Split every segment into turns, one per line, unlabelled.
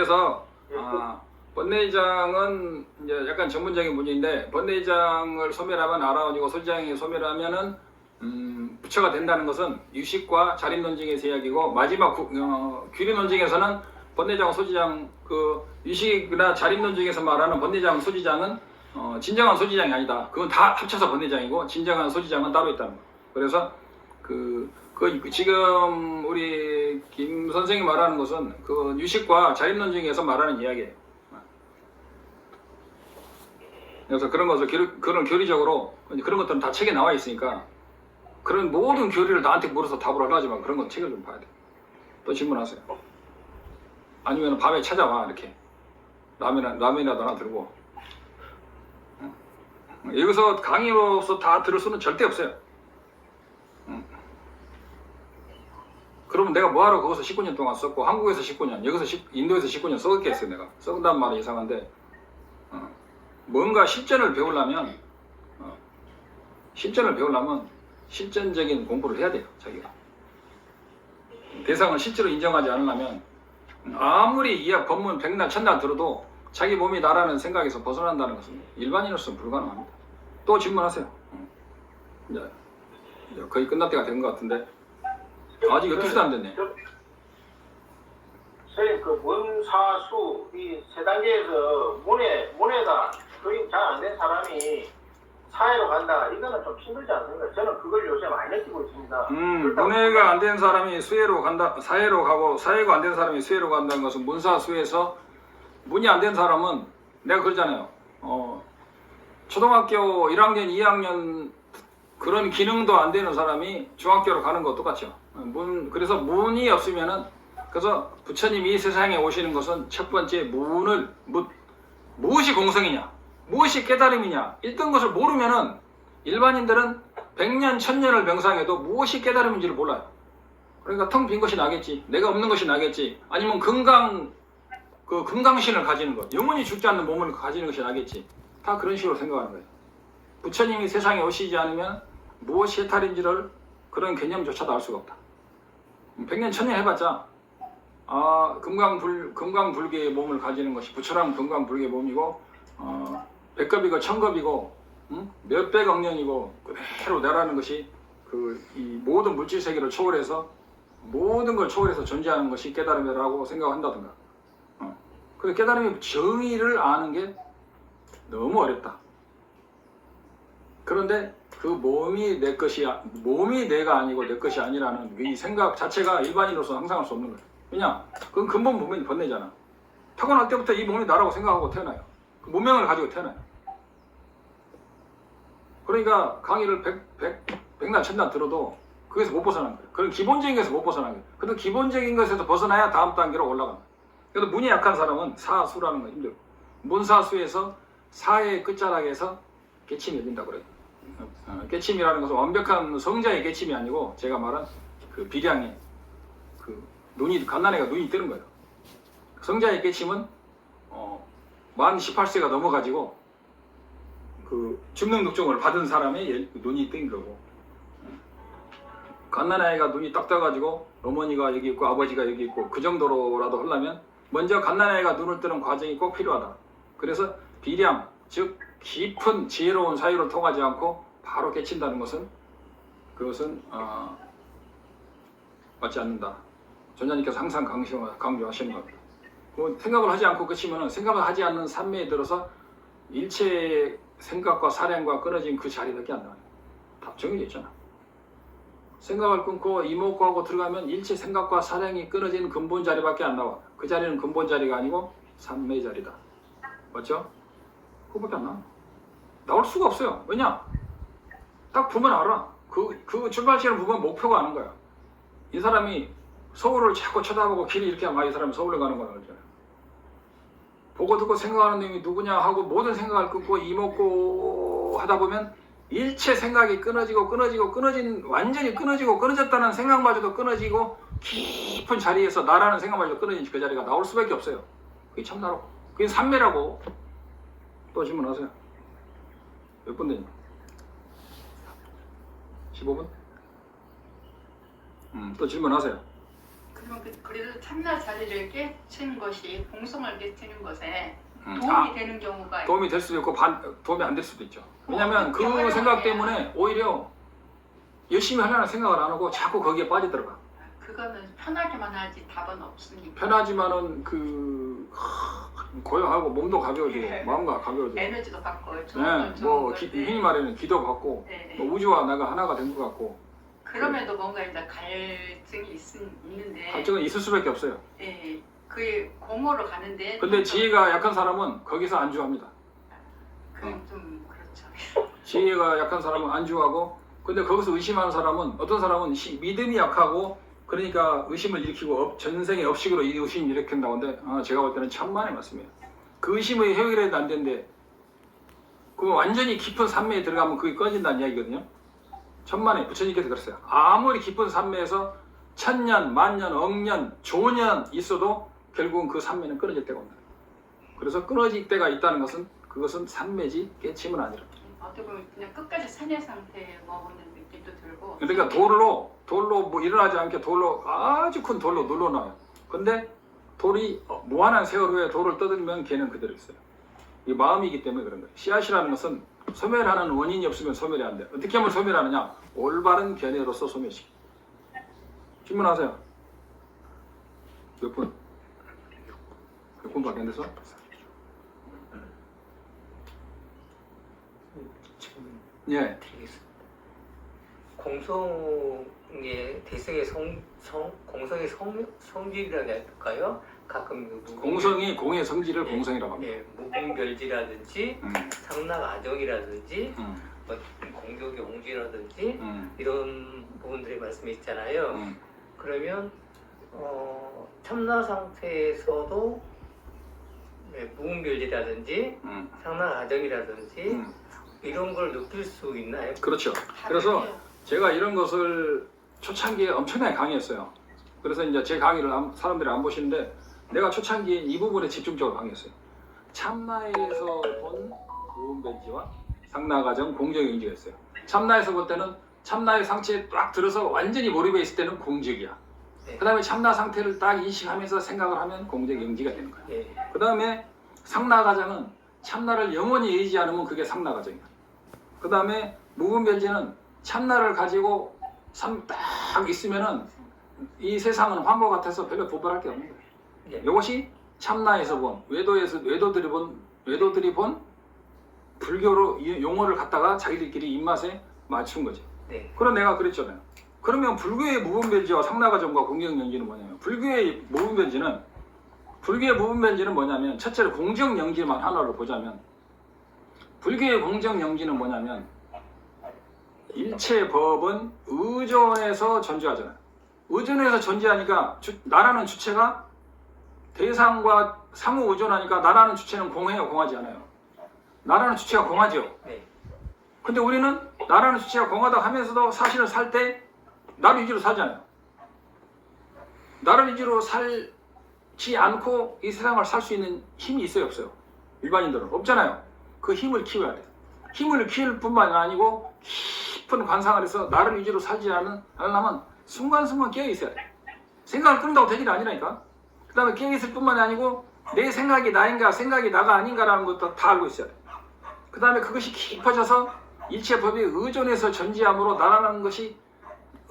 그래서 번뇌장은 이제 약간 전문적인 문제인데, 번뇌장을 소멸하면 아라운이고 소지장이 소멸하면은 부처가 된다는 것은 유식과 자립논증에서 이야기고, 마지막 규리논증에서는 번뇌장, 소지장, 그 유식이나 자립논증에서 말하는 번뇌장, 소지장은 진정한 소지장이 아니다. 그건 다 합쳐서 번뇌장이고 진정한 소지장은 따로 있다는 거예요. 그래서 지금 우리 김 선생이 말하는 것은 그 유식과 자립논증에서 말하는 이야기예요. 그래서 그런 것을 그런 교리적으로 그런 것들은 다 책에 나와 있으니까 그런 모든 교리를 나한테 물어서 답을 하려지만 그런 건 책을 좀 봐야 돼. 또 질문하세요. 아니면 밤에 찾아와 이렇게 라면이라도 하나 들고. 여기서 강의로서 다 들을 수는 절대 없어요. 그러면 내가 뭐하러 거기서 19년 동안 썼고 한국에서 19년, 여기서 인도에서 19년 써겠어요. 내가 써온다는 말이 이상한데, 뭔가 실전을 배우려면 실전적인 공부를 해야 돼요. 자기가 대상을 실제로 인정하지 않으려면 아무리 이해 법문 백날 천날 들어도 자기 몸이 나라는 생각에서 벗어난다는 것은 일반인으로서는 불가능합니다. 또 질문하세요. 이제 거의 끝날 때가 된 것 같은데 아직 12시도 안 됐네.
선생님, 그 문사수 이 세 단계에서 문에가 거의 잘 안 된 사람이 사회로 간다. 이거는 좀 힘들지 않습니까? 저는 그걸 요새 많이 느끼고 있습니다.
문해가 안 된 사람이 수혜로 간다, 사회로 가고 사회가 안 된 사람이 수혜로 간다는 것은 문사수에서 문이 안 된 사람은 내가 그러잖아요. 초등학교 1학년, 2학년 그런 기능도 안 되는 사람이 중학교로 가는 거 똑같죠. 그래서 문이 없으면은, 그래서 부처님이 이 세상에 오시는 것은 첫 번째 무엇이 공성이냐, 무엇이 깨달음이냐, 읽던 것을 모르면은 일반인들은 100년, 1000년을 명상해도 무엇이 깨달음인지를 몰라요. 그러니까 텅 빈 것이 나겠지, 내가 없는 것이 나겠지, 아니면 금강신을 가지는 것, 영원히 죽지 않는 몸을 가지는 것이 나겠지. 다 그런 식으로 생각하는 거예요. 부처님이 세상에 오시지 않으면 무엇이 해탈인지를 그런 개념조차도 알 수가 없다. 100년, 1000년 해봤자 금강불개의 몸을 가지는 것이 부처라는 금강불개의 몸이고, 백겁이고 천겁이고 몇백억 년이고 그대로 내라는 것이 이 모든 물질 세계를 초월해서 모든 걸 초월해서 존재하는 것이 깨달음이라고 생각한다든가. 그래서 깨달음의 정의를 아는 게 너무 어렵다. 그런데 그 몸이 내가 아니고 내 것이 아니라는 이 생각 자체가 일반인으로서 항상 할 수 없는 거예요. 왜냐? 그건 근본 몸이 번뇌잖아. 타고날 때부터 이 몸이 나라고 생각하고 태어나요. 그 몸명을 가지고 태어나요. 그러니까 강의를 백날 천날 들어도 거기서 못 벗어나는 거예요. 그런 기본적인 것에서 못 벗어나는 거예요. 그래도 기본적인 것에서 벗어나야 다음 단계로 올라갑니다. 그래서 문이 약한 사람은 사수라는 건 힘들고, 문사수에서 사의 끝자락에서 깨침이 열린다고 그래요. 깨침이라는 것은 완벽한 성자의 깨침이 아니고 제가 말한 그 비량의 갓난애가 눈이 뜨는 거예요. 성자의 깨침은 만 18세가 넘어가지고 그 중능독종을 받은 사람의 눈이 뜬 거고, 갓난아이가 눈이 딱 떠가지고 어머니가 여기 있고 아버지가 여기 있고 그 정도로라도 하려면 먼저 갓난아이가 눈을 뜨는 과정이 꼭 필요하다. 그래서 비량, 즉 깊은 지혜로운 사유를 통하지 않고 바로 깨친다는 것은 그것은 맞지 않는다. 전자님께서 항상 강조하시는 겁니다. 생각을 하지 않고 끝이면 생각을 하지 않는 산매에 들어서 일체의 생각과 사량과 끊어진 그 자리밖에 안 나와요. 다 정해져 있잖아. 생각을 끊고 이목구하고 들어가면 일체 생각과 사량이 끊어진 근본 자리밖에 안 나와. 그 자리는 근본 자리가 아니고 산매의 자리다. 맞죠? 그거밖에 안 나와. 나올 수가 없어요. 왜냐? 딱 보면 알아. 그 출발지를 보면 목표가 아는 거야. 이 사람이 서울을 자꾸 쳐다보고 길이 이렇게 하면 이 사람이 서울로 가는 거라고 그러잖아요. 보고 듣고 생각하는 놈이 누구냐 하고 모든 생각을 끊고 이목구 하다 보면 일체 생각이 완전히 끊어졌다는 생각마저도 끊어지고 깊은 자리에서 나라는 생각마저도 끊어진 그 자리가 나올 수밖에 없어요. 그게 참나라고. 그게 삼매라고. 또 질문하세요. 몇 분 되니? 15분? 또 질문하세요.
그러면 그래도 참나 자리를 깨친 것이 공성을 깨치는 것에
아,
도움이 되는 경우가
도움이 될 수도 있고 도움이 안 될 수도 있죠. 왜냐하면 그
어떻게
생각
활용해야-
때문에 오히려 열심히 하려는 생각을 안 하고 자꾸 거기에 빠져들어가.
그거는 편하게만 하지 답은 없으니까.
편하지만은 고요하고 몸도 가벼워지고
네.
마음과 가벼워지고.
에너지도 받고
네,
좋은 건 좋은
뭐
건데.
흔히 말하는 기도 받고
네.
뭐 우주와 나가 하나가 된 것 같고
그럼에도 뭔가 이제 갈증이 있는데
갈증은 있을 수밖에 없어요.
예, 그 공허로 가는데
근데 지혜가 약한 사람은 거기서 안주합니다.
그건 좀 그렇죠.
지혜가 약한 사람은 안주하고, 근데 거기서 의심하는 사람은, 어떤 사람은 믿음이 약하고 그러니까 의심을 일으키고 전생의 업식으로 이 의심을 일으킨다고 하는데 제가 볼 때는 천만의 말씀이에요. 그 의심의 해결해도 안 되는데 그 완전히 깊은 산매에 들어가면 그게 꺼진다는 이야기거든요. 천만에 부처님께서 그랬어요. 아무리 깊은 산매에서 천년, 만년, 억년, 조년 있어도 결국은 그 산매는 끊어질 때가 온다. 그래서 끊어질 때가 있다는 것은 그것은 산매지 깨침은 아니라.
어떻게 보면 그냥 끝까지 산의 상태에 머무는 느낌도 들고.
그러니까 돌로 뭐 일어나지 않게 돌로 아주 큰 돌로 눌러놔요. 근데 돌이 무한한 세월 후에 돌을 떠들면 걔는 그대로 있어요. 이 마음이기 때문에 그런 거예요. 씨앗이라는 것은 소멸하는 원인이 없으면 소멸이 안 돼. 어떻게 하면 소멸하느냐? 올바른 견해로서 소멸시키. 질문하세요. 몇 분? 몇 분밖에 안 돼서? 예.
드리겠습니다. 공성의 대승의 공성의 성질이라고 할까요? 가끔
공성이 공의 성질을 공성이라고 합니다.
예, 무분별지라든지 상락아정이라든지 뭐 공격의 옹지라든지 이런 부분들의 말씀이 있잖아요. 그러면 참나 상태에서도 무분별지라든지 상락아정이라든지 이런 걸 느낄 수 있나요?
그렇죠. 그래서 제가 이런 것을 초창기에 엄청나게 강의했어요. 그래서 이제 제 강의를 사람들이 안 보시는데 내가 초창기에 이 부분에 집중적으로 강의했어요. 참나에서 본 무분별지와 상나가정 공정영지가 있어요. 참나에서 볼 때는 참나의 상체에 딱 들어서 완전히 몰입해 있을 때는 공적이야.
네.
그 다음에 참나 상태를 딱 인식하면서 생각을 하면 공정영지가 되는 거야.
예.
그 다음에 상나가정은 참나를 영원히 의지 않으면 그게 상나가정이야. 그 다음에 무분별지는 참나를 가지고 딱 있으면은 이 세상은 황홀 같아서 별로 도달할 게 없는 거예요.
예.
이것이 참나에서 본 외도들이 본 불교로 이 용어를 갖다가 자기들끼리 입맛에 맞춘 거지.
네.
그럼 내가 그랬잖아요. 그러면 불교의 무분별지와 상나가정과 공정영지는 뭐냐면 불교의 무분별지는 뭐냐면 첫째로 공정영지만 하나로 보자면 불교의 공정영지는 뭐냐면 일체 법은 의존해서 존재하잖아요. 의존해서 존재하니까 나라는 주체가 대상과 상호 의존하니까 나라는 주체는 공해요, 공하지 않아요. 나라는 주체가 공하죠.
네.
근데 우리는 나라는 주체가 공하다 하면서도 사실은 살 때 나를 위주로 살잖아요. 나를 위주로 살지 않고 이 세상을 살 수 있는 힘이 있어요, 없어요? 일반인들은 없잖아요. 그 힘을 키워야 돼요. 힘을 키울 뿐만 아니고 깊은 관상을 해서 나를 위주로 살지 않으려면 순간순간 깨어있어야 돼. 생각을 끊는다고 되는 게 아니라니까. 그 다음에 깨어있을 뿐만이 아니고 내 생각이 나인가 생각이 나가 아닌가라는 것도 다 알고 있어야 돼. 그 다음에 그것이 깊어져서 일체 법에 의존해서 존재함으로 나라는 것이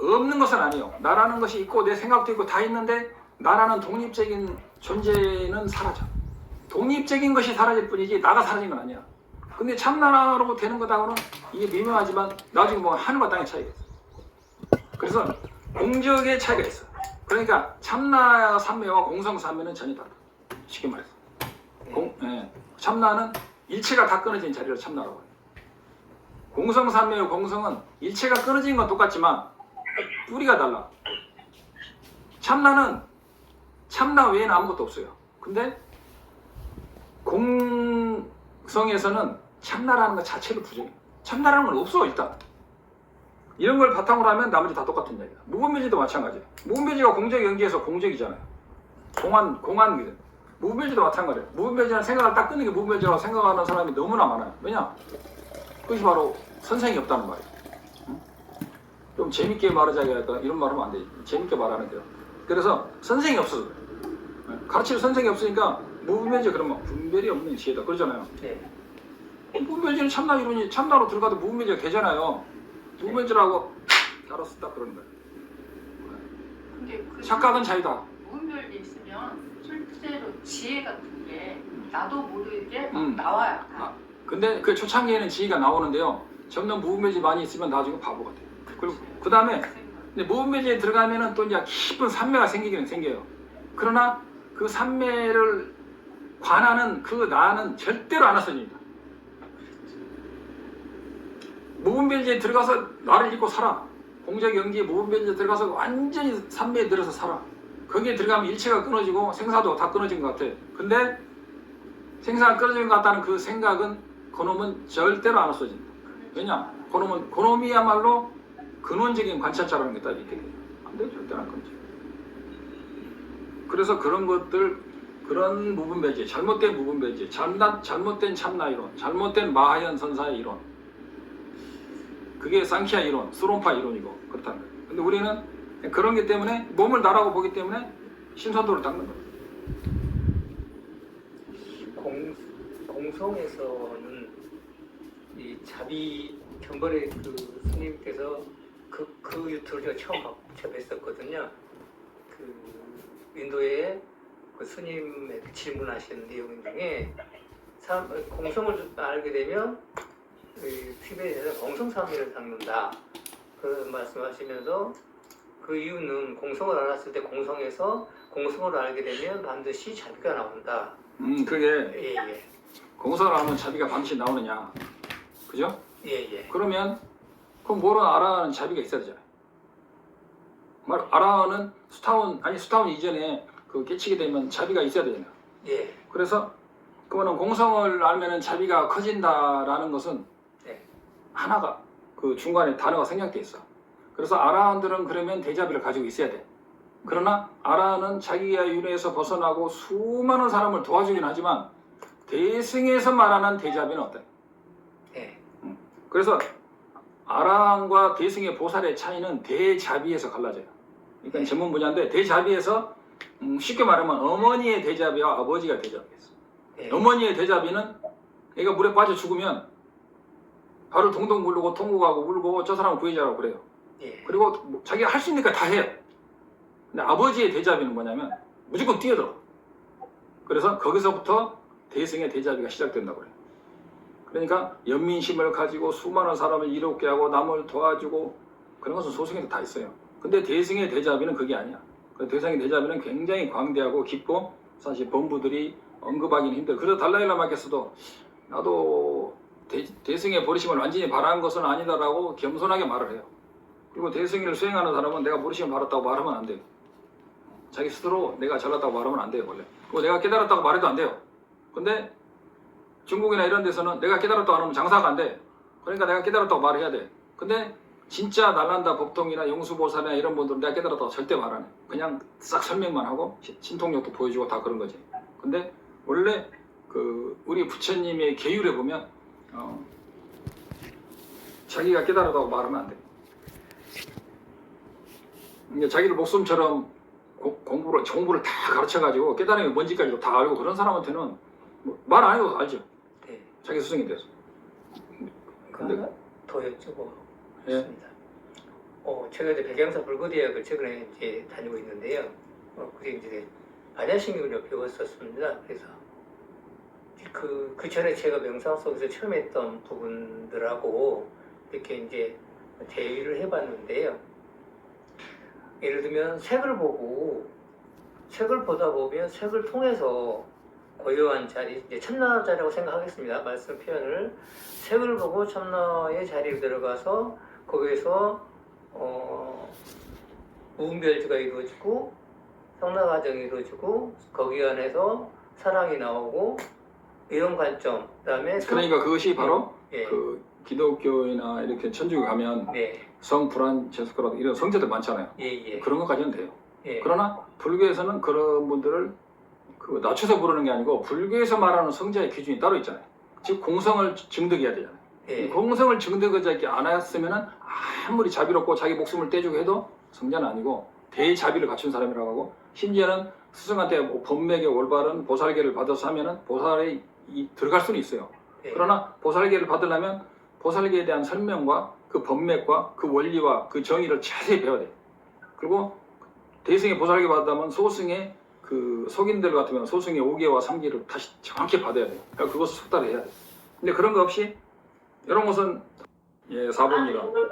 없는 것은 아니에요. 나라는 것이 있고 내 생각도 있고 다 있는데 나라는 독립적인 존재는 사라져. 독립적인 것이 사라질 뿐이지 나가 사라진 건 아니야. 근데 참나로 되는 거다고는 이게 미묘하지만 나중에 뭐 하늘과 땅의 차이가 있어. 그래서 공적의 차이가 있어. 그러니까 참나 삼매와 공성 삼매는 전혀 다르다. 쉽게 말해서. 참나는 일체가 다 끊어진 자리를 참나라고 해요. 공성 삼매의 공성은 일체가 끊어진 건 똑같지만 뿌리가 달라. 참나는 참나 외에는 아무것도 없어요. 근데 공성에서는 참나라는 것 자체를 부정해요. 참나라는 건 없어 일단. 이런 걸 바탕으로 하면 나머지 다 똑같은 얘기야. 무분별지도 마찬가지야. 무분별지가 공적 연기에서 공적이잖아요. 공한 무분별지도 마찬가지야. 무분별지는 생각을 딱 끊는 게 무분별지라고 생각하는 사람이 너무나 많아요. 왜냐? 그것이 바로 선생이 없다는 말이에요. 좀 재밌게 말하자기 할까? 이런 말 하면 안 되지. 재밌게 말하는데요. 그래서 선생이 없어. 가르칠 선생이 없으니까 무분별지 그러면 분별이 없는 지혜다 그러잖아요.
네.
무분별지는 참나 이론이 참나로 들어가도 무분별지가 되잖아요. 무분별지라고 알아서 딱 그러는 거예요.
근데 그
착각은 자유다.
무분별이 있으면 실제로 지혜 같은 게 나도 모르게 막
음.
나와요.
아, 근데 그 초창기에는 지혜가 나오는데요. 점점 무분별지 많이 있으면 나중에 바보가 돼요. 그리고 그 다음에 근데 무분별지에 들어가면은 또 이제 깊은 산매가 생기기는 생겨요. 그러나 그 산매를 관하는 그 나는 절대로 안 없어집니다. 무분별지에 들어가서 나를 잊고 살아. 공적 영지에 무분별지에 들어가서 완전히 산매에 들어서 살아. 거기에 들어가면 일체가 끊어지고 생사도 다 끊어진 것 같아. 근데 생사가 끊어진 것 같다는 그 생각은 그놈은 절대로 안 없어진다. 왜냐? 그놈이야말로 근원적인 관찰자라는 게 딱 있게 돼요. 안 돼, 절대 안 끊지. 그래서 그런 것들, 그런 무분별지, 잘못된 무분별지, 잘못된 참나 이론, 잘못된 마하연 선사의 이론, 그게 상키아 이론, 수론파 이론이고 그렇다는 거예요. 근데 우리는 그런 게 때문에 몸을 나라고 보기 때문에 신선도를 닦는 거예요.
공성에서는 이 자비 전번에 그 스님께서 그 유튜브를 제가 처음 접했었거든요. 그 인도에 그 스님의 질문하시는 내용 중에 공성을 알게 되면 티베트에서 공성삼위를 닦는다. 그 말씀하시면서 그 이유는 공성을 알았을 때 공성에서 공성을 알게 되면 반드시 자비가 나온다.
그게
예.
공성을 하면 자비가 반드시 나오느냐, 그죠?
예.
그러면 그럼 뭐로 아라하는 자비가 있어야 되잖아요. 아라하는 수타원 이전에 그 깨치게 되면 자비가 있어야 되잖아요.
예.
그래서 그거는 공성을 알면은 자비가 커진다라는 것은
네.
하나가 그 중간에 단어가 생략돼 있어. 그래서 아라한들은 그러면 대자비를 가지고 있어야 돼. 그러나 아라한은 자기가 윤회에서 벗어나고 수많은 사람을 도와주긴 하지만 대승에서 말하는 대자비는 어때?
네.
그래서 아라한과 대승의 보살의 차이는 대자비에서 갈라져요. 그러니까 전문 분야인데 대자비에서 쉽게 말하면 어머니의 대자비와 아버지가 대자비였어.
네.
어머니의 대자비는 애가 물에 빠져 죽으면 발을 동동 굴르고 통곡하고 울고 저 사람을 구해자라고 그래요.
예.
그리고 뭐 자기가 할 수 있으니까 다 해요. 근데 아버지의 대자비는 뭐냐면 무조건 뛰어들어. 그래서 거기서부터 대승의 대자비가 시작된다고 그래요. 그러니까 연민심을 가지고 수많은 사람을 이롭게 하고 남을 도와주고 그런 것은 소승에도 다 있어요. 근데 대승의 대자비는 그게 아니야. 대승의 대자비는 굉장히 광대하고 깊고 사실 범부들이 언급하기는 힘들어. 그래서 달라일라마께서도 나도 대승의 버리심을 완전히 바라는 것은 아니다라고 겸손하게 말을 해요. 그리고 대승을 수행하는 사람은 내가 버리심을 바랐다고 말하면 안 돼요. 자기 스스로 내가 잘났다고 말하면 안 돼요, 원래. 그리고 내가 깨달았다고 말해도 안 돼요. 근데 중국이나 이런 데서는 내가 깨달았다고 안 하면 장사가 안 돼. 그러니까 내가 깨달았다고 말해야 돼. 근데 진짜 날란다 법통이나 영수보살이나 이런 분들은 내가 깨달았다고 절대 말 안 해. 그냥 싹 설명만 하고 신통력도 보여주고 다 그런 거지. 근데 원래 그 우리 부처님의 계율에 보면 자기가 깨달았다고 말하면 안 돼. 그러니까 자기를 목숨처럼 공부를 다 가르쳐가지고 깨달음이 뭔지까지도 다 알고 그런 사람한테는 말 안 해도 알죠.
네.
자기 스승이 돼서. 근데
더 여쭤보겠습니다.
예.
제가 이제 백양사 불교대학을 최근에 이제 다니고 있는데요. 그게 이제 아자신경을 배웠었습니다. 그래서 그 전에 제가 명상 속에서 처음 했던 부분들하고 이렇게 이제 대의를 해봤는데요. 예를 들면 색을 보다 보면 색을 통해서 고요한 자리, 이제 참나 자리라고 생각하겠습니다. 말씀 표현을 색을 보고 참나의 자리에 들어가서 거기에서 무분별지가 이루어지고 성나 과정이 이루어지고 거기 안에서 사랑이 나오고 이런 관점. 그다음에
그러니까 그것이 바로
예.
그 기독교나 이렇게 천주교 가면
네.
성 프란체스코라도 이런 성자들 많잖아요.
예.
그런 것까지는 돼요.
예.
그러나 불교에서는 그런 분들을 그 낮춰서 부르는 게 아니고 불교에서 말하는 성자의 기준이 따로 있잖아요. 즉 공성을 증득해야 되잖아요.
예.
공성을 증득하지 않았으면 아무리 자비롭고 자기 목숨을 떼주고 해도 성자는 아니고 대자비를 갖춘 사람이라고 하고, 심지어는 스승한테 뭐 법맥의 올바른 보살계를 받아서 하면은 보살에 들어갈 수는 있어요.
네.
그러나 보살계를 받으려면 보살계에 대한 설명과 그 법맥과 그 원리와 그 정의를 자세히 배워야 돼요. 그리고 대승의 보살계 받으면 소승의 그 속인들 같으면 소승의 5개와 3개를 다시 정확히 받아야 돼요. 그러니까 그것을 숙달해야 돼요. 근데 그런 거 없이 이런 것은 4번이라